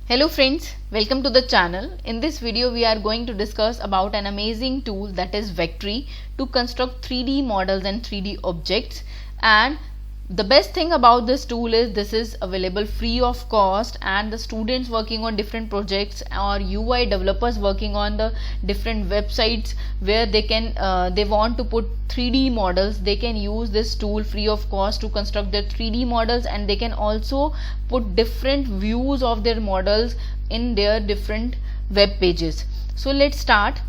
Hello friends, welcome to the channel. In this video we are going to discuss about an amazing tool that is Vectory to construct 3D models and 3D objects. And the best thing about this tool is this is available free of cost, and the students working on different projects or UI developers working on the different websites where they want to put 3D models, they can use this tool free of cost to construct their 3D models, and they can also put different views of their models in their different web pages. So let's start.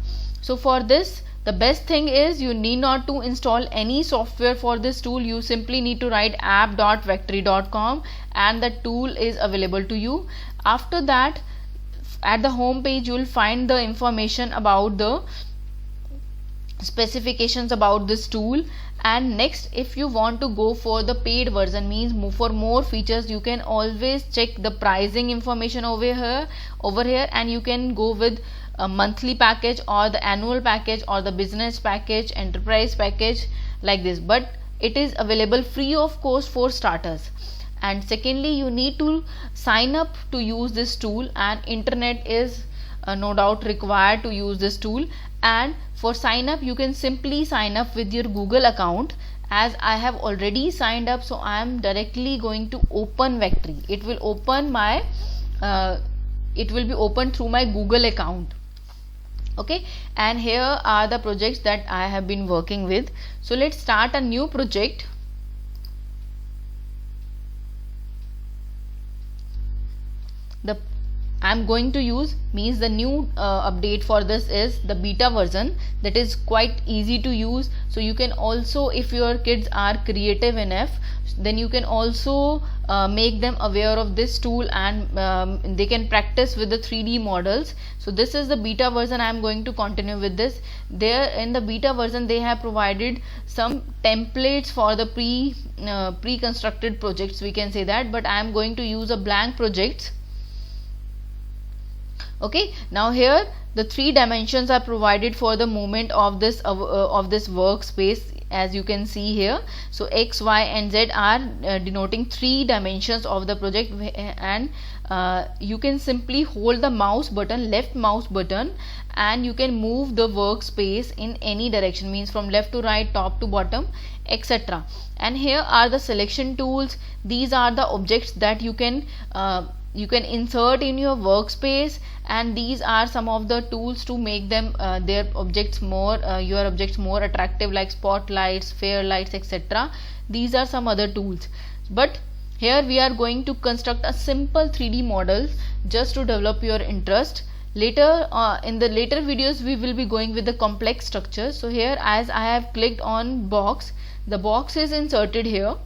So for this, the best thing is you need not to install any software for this tool. You simply need to write app.vectory.com and the tool is available to you. After that, at the home page you will find the information about the specifications about this tool. And next, if you want to go for the paid version, means for more features, you can always check the pricing information over here, and you can go with a monthly package or the annual package or the business package, enterprise package, like this. But it is available free of cost for starters. And secondly, you need to sign up to use this tool, and internet is no doubt required to use this tool. And for sign up, you can simply sign up with your Google account. As I have already signed up, so I am directly going to open Vectory. It will be opened through my Google account. Okay, and here are the projects that I have been working with. So let's start a new project. I'm going to use means the new update for this is the beta version, that is quite easy to use. So you can also, if your kids are creative enough, then you can also make them aware of this tool, and they can practice with the 3D models. So this is the beta version. I am going to continue with this. There in the beta version they have provided some templates for the pre-constructed projects, we can say that, but I am going to use a blank project. Okay, now here the 3 dimensions are provided for the movement of this workspace, as you can see here. So X, Y and Z are denoting 3 dimensions of the project, and you can simply hold the mouse button, left mouse button, and you can move the workspace in any direction, means from left to right, top to bottom, etc. And here are the selection tools. These are the objects that you can insert in your workspace, and these are some of the tools to make them your objects more attractive, like spotlights, fair lights, etc. These are some other tools, but here we are going to construct a simple 3D model just to develop your interest. Later in the later videos we will be going with the complex structure. So here, as I have clicked on box, the box is inserted here.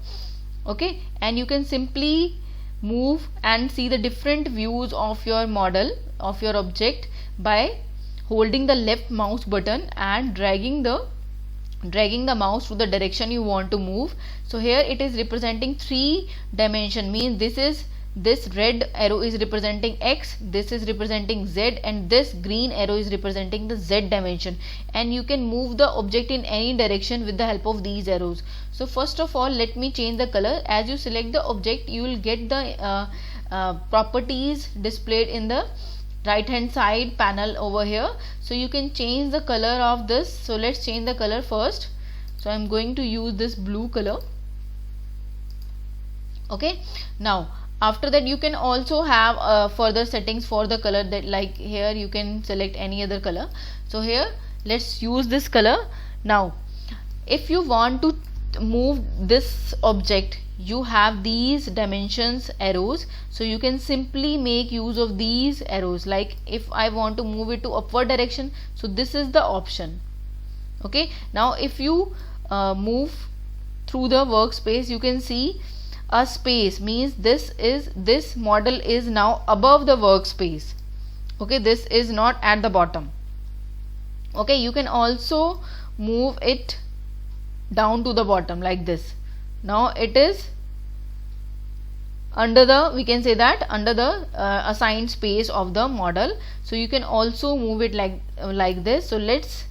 Okay, and you can simply move and see the different views of your model, of your object, by holding the left mouse button and dragging the mouse to the direction you want to move. So here it is representing 3 dimension, means this red arrow is representing X, this is representing Z, and this green arrow is representing the Z dimension, and you can move the object in any direction with the help of these arrows. So first of all, let me change the color. As you select the object, you will get the properties displayed in the right hand side panel over here. So you can change the color of this. So let's change the color first. So I'm going to use this blue color. Okay, now after that you can also have further settings for the color, that like here you can select any other color. So here let's use this color. Now if you want to move this object, you have these dimensions arrows, so you can simply make use of these arrows. Like if I want to move it to upward direction, so this is the option. Okay, now if you move through the workspace, you can see a space, means this model is now above the workspace. Okay, this is not at the bottom. Okay, you can also move it down to the bottom like this. Now it is under the, we can say that, under the assigned space of the model. So you can also move it like this. So let's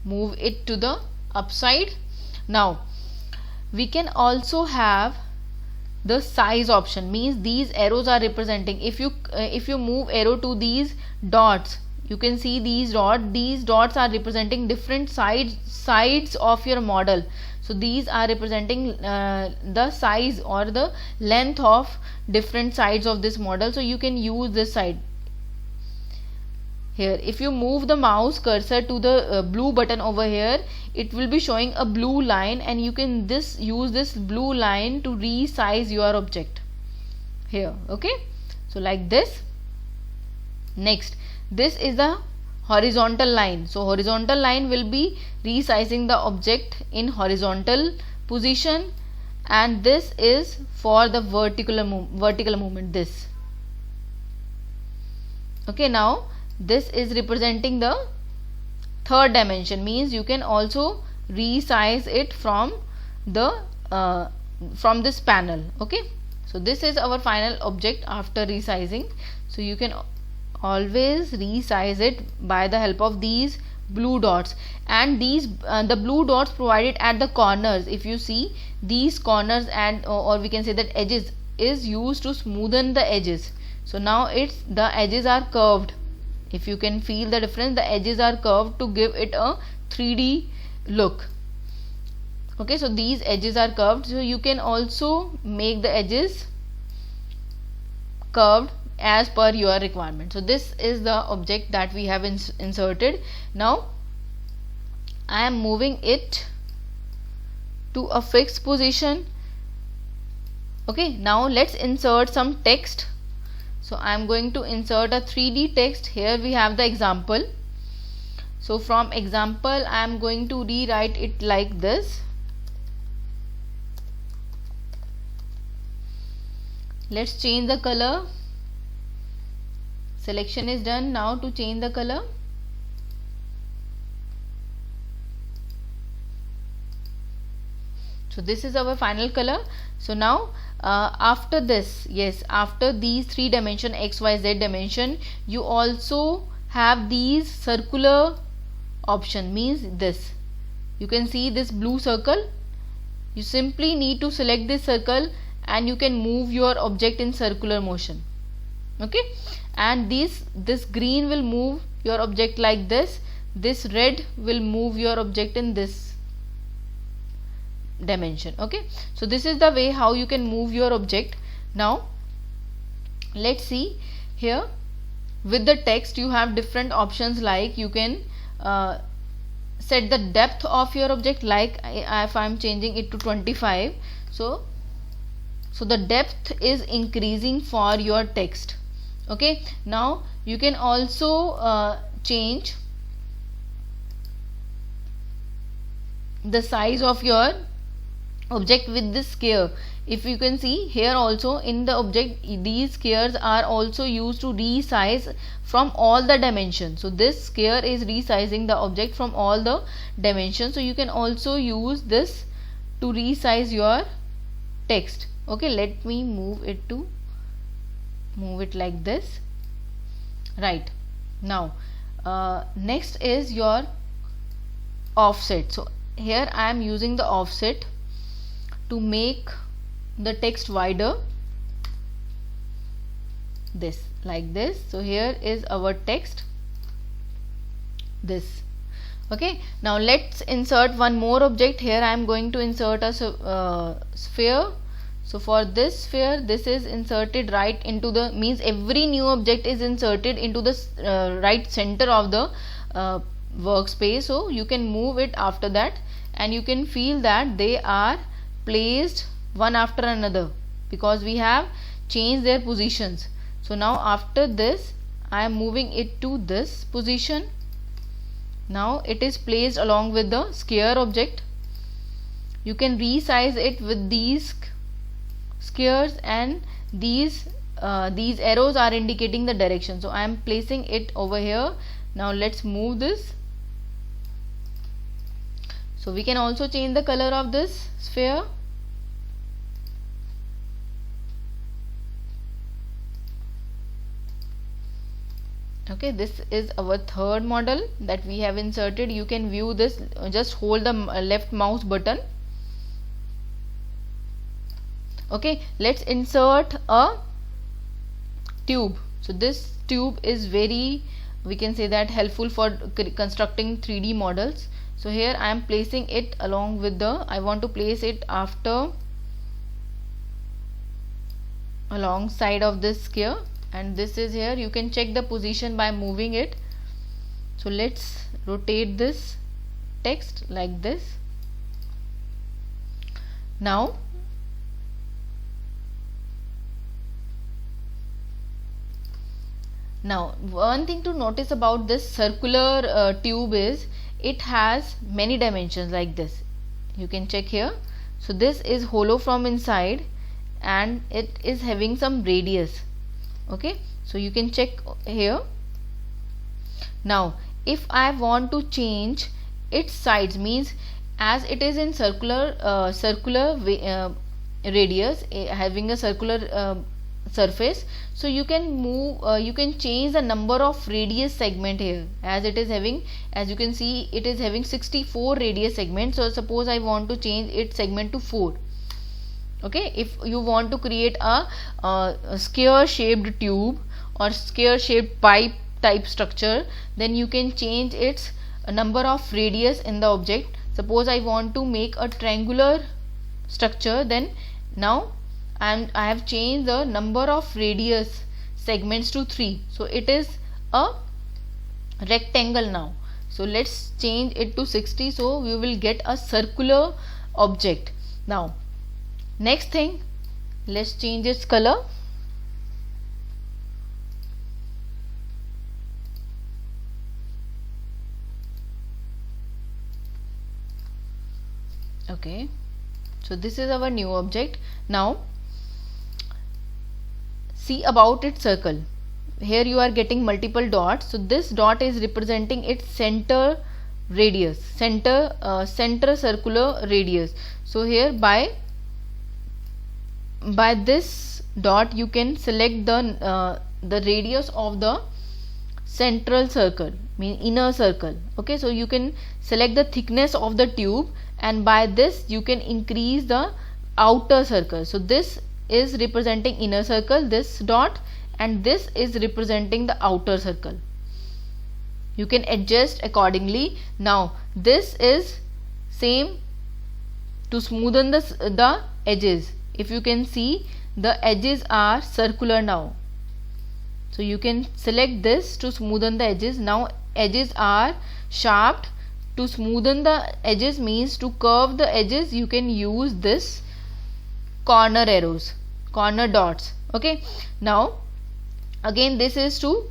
move it to the upside. Now we can also have the size option, means these arrows are representing, if you move arrow to these dots, you can see these dots are representing different sides of your model. So these are representing the size or the length of different sides of this model. So you can use this side here. If you move the mouse cursor to the blue button over here, it will be showing a blue line, and you can use this blue line to resize your object here. Okay, so like this. Next, this is the horizontal line. So horizontal line will be resizing the object in horizontal position, and this is for the vertical movement, this. Okay, now this is representing the third dimension, means you can also resize it from this panel. Okay, so this is our final object after resizing. So you can always resize it by the help of these blue dots, and these the blue dots provided at the corners. If you see these corners, and or we can say that edges is used to smoothen the edges. So now the edges are curved. If you can feel the difference, the edges are curved to give it a 3D look. Okay, so these edges are curved, so you can also make the edges curved as per your requirement. So this is the object that we have inserted. Now I am moving it to a fixed position. Okay, now let's insert some text. So I am going to insert a 3D text. Here we have the example. So from example I am going to rewrite it like this. Let's change the color. Selection is done. Now to change the color, so this is our final color. So now after this, yes, after these 3 dimension x, y, z dimension, you also have these circular option, means this. You can see this blue circle. You simply need to select this circle and you can move your object in circular motion. Okay, and this green will move your object like this. This red will move your object in this dimension. Okay, so this is the way how you can move your object. Now let's see here. With the text you have different options, like you can set the depth of your object, like if I am changing it to 25, so the depth is increasing for your text. Okay, now you can also change the size of your object with this square. If you can see here also in the object, these squares are also used to resize from all the dimensions. So this square is resizing the object from all the dimensions. So you can also use this to resize your text. Okay, let me move it like this. Right, now next is your offset. So here I am using the offset to make the text wider, this, like this. So here is our text, this. Okay, now let's insert one more object. Here I am going to insert a sphere. So for this sphere, this is inserted right into the, means every new object is inserted into the right center of the workspace. So you can move it after that, and you can feel that they are placed one after another because we have changed their positions. So now after this I am moving it to this position. Now it is placed along with the square object. You can resize it with these squares, and these arrows are indicating the direction. So I am placing it over here. Now let's move this. So we can also change the color of this sphere. Okay, this is our third model that we have inserted. You can view this, just hold the left mouse button. Okay, let's insert a tube. So this tube is very, we can say that, helpful for constructing 3D models. So here I am placing it along with the, I want to place it after alongside of this sphere, and this is here. You can check the position by moving it. So let's rotate this text like this. Now one thing to notice about this circular tube is it has many dimensions like this. You can check here. So this is hollow from inside and it is having some radius. Okay, so you can check here. Now if I want to change its sides, means as it is in circular radius, having a circular surface, so you can move, you can change the number of radius segment here, as it is having, as you can see, it is having 64 radius segments. So suppose I want to change its segment to 4. Okay, if you want to create a square shaped tube or square shaped pipe type structure, then you can change its number of radius in the object. Suppose I want to make a triangular structure, then now I have changed the number of radius segments to 3. So it is a rectangle now. So let's change it to 60. So we will get a circular object. Now next thing, let's change its color. Okay, so this is our new object. Now see about its circle. Here you are getting multiple dots. So this dot is representing its center radius, center circular radius. So here by this dot you can select the radius of the central circle, mean inner circle. Okay, so you can select the thickness of the tube, and by this you can increase the outer circle. So this is representing inner circle, this dot, and this is representing the outer circle. You can adjust accordingly. Now this is same to smoothen the edges. If you can see, the edges are circular now. So you can select this to smoothen the edges. Now edges are sharp. To smoothen the edges, means to curve the edges, you can use this corner arrows, corner dots. Okay, now again this is to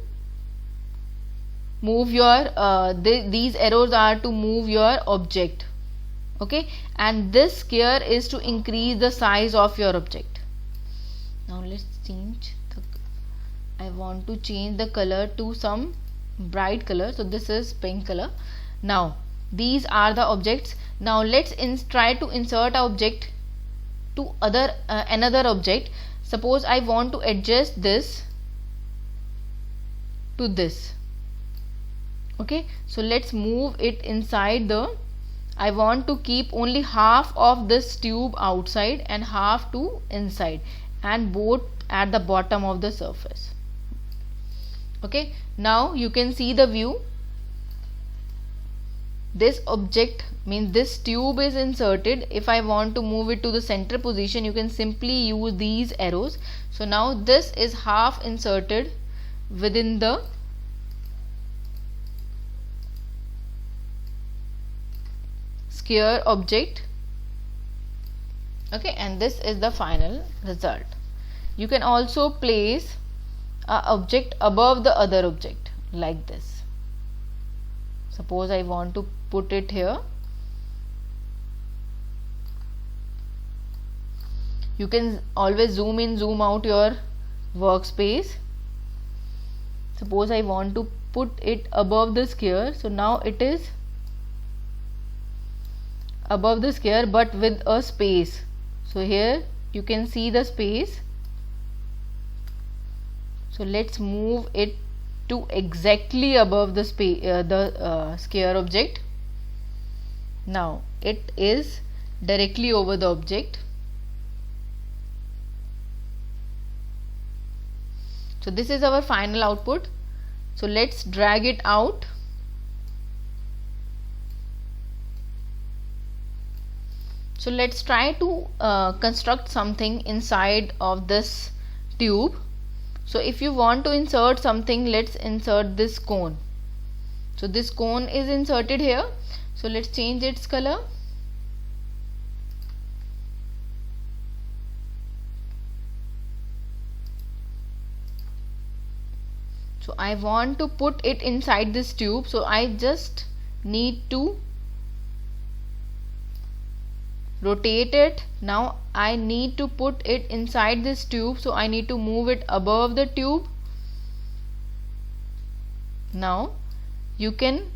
move your these arrows are to move your object. Okay, and this square is to increase the size of your object. Now let's change the, I want to change the color to some bright color. So this is pink color. Now these are the objects. Now let's try to insert an object to another object. Suppose I want to adjust this to this. Okay, so let's move it inside the, I want to keep only half of this tube outside and half to inside, and both at the bottom of the surface. Okay, now you can see the view. This object, means this tube is inserted. If I want to move it to the center position, you can simply use these arrows. So now this is half inserted within the square object. Okay, and this is the final result. You can also place an object above the other object like this. Suppose I want to put it here. You can always zoom in, zoom out your workspace. Suppose I want to put it above the square. So now it is above the square but with a space. So here you can see the space. So let's move it to exactly above the square object. Now it is directly over the object. So this is our final output. So let's drag it out. So let's try to construct something inside of this tube. So if you want to insert something, let's insert this cone. So this cone is inserted here. So let's change its color. So I want to put it inside this tube. So I just need to rotate it. Now I need to put it inside this tube, so I need to move it above the tube. Now you can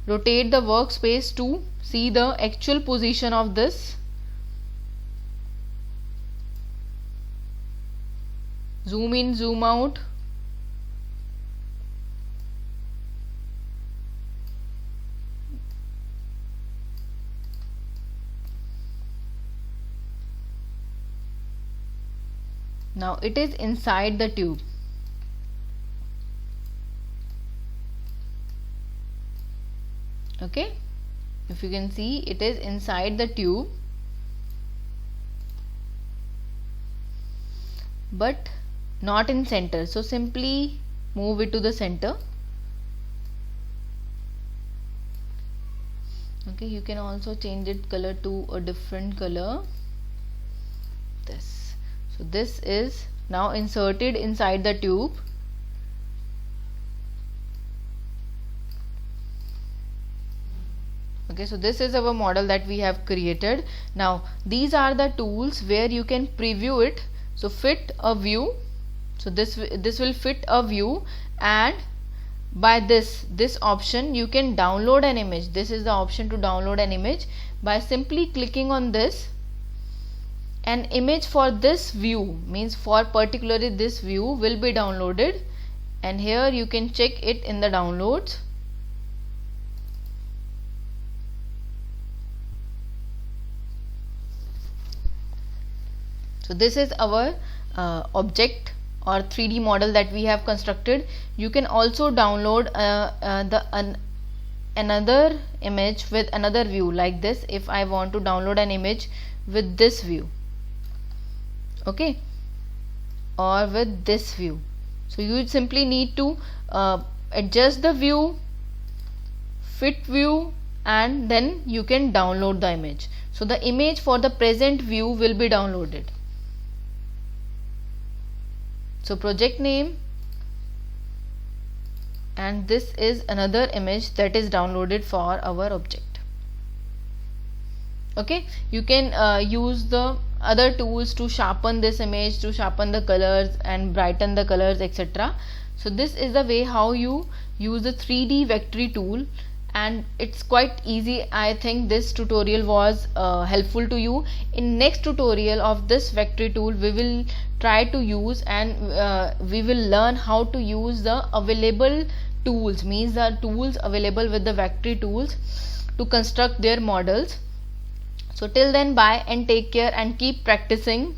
rotate the workspace to see the actual position of this. Zoom in, zoom out. Now it is inside the tube. Okay, if you can see, it is inside the tube, but not in center. So simply move it to the center. Okay, you can also change its color to a different color. This. So this is now inserted inside the tube. Okay, so this is our model that we have created. Now these are the tools where you can preview it. So fit a view. So this will fit a view, and by this option you can download an image. This is the option to download an image. By simply clicking on this, an image for this view, means for particularly this view, will be downloaded, and here you can check it in the downloads. So this is our object or 3D model that we have constructed. You can also download another image with another view, like this. If I want to download an image with this view, okay, or with this view, so you simply need to adjust the view, fit view, and then you can download the image. So the image for the present view will be downloaded. So project name, and this is another image that is downloaded for our object. Okay, you can use the other tools to sharpen this image, to sharpen the colors and brighten the colors, etc. So this is the way how you use the 3D Vectory tool, and it's quite easy. I think this tutorial was helpful to you. In next tutorial of this Vectory tool, we will try to use and we will learn how to use the available tools, means the tools available with the Vectory tools to construct their models. So till then, bye and take care and keep practicing.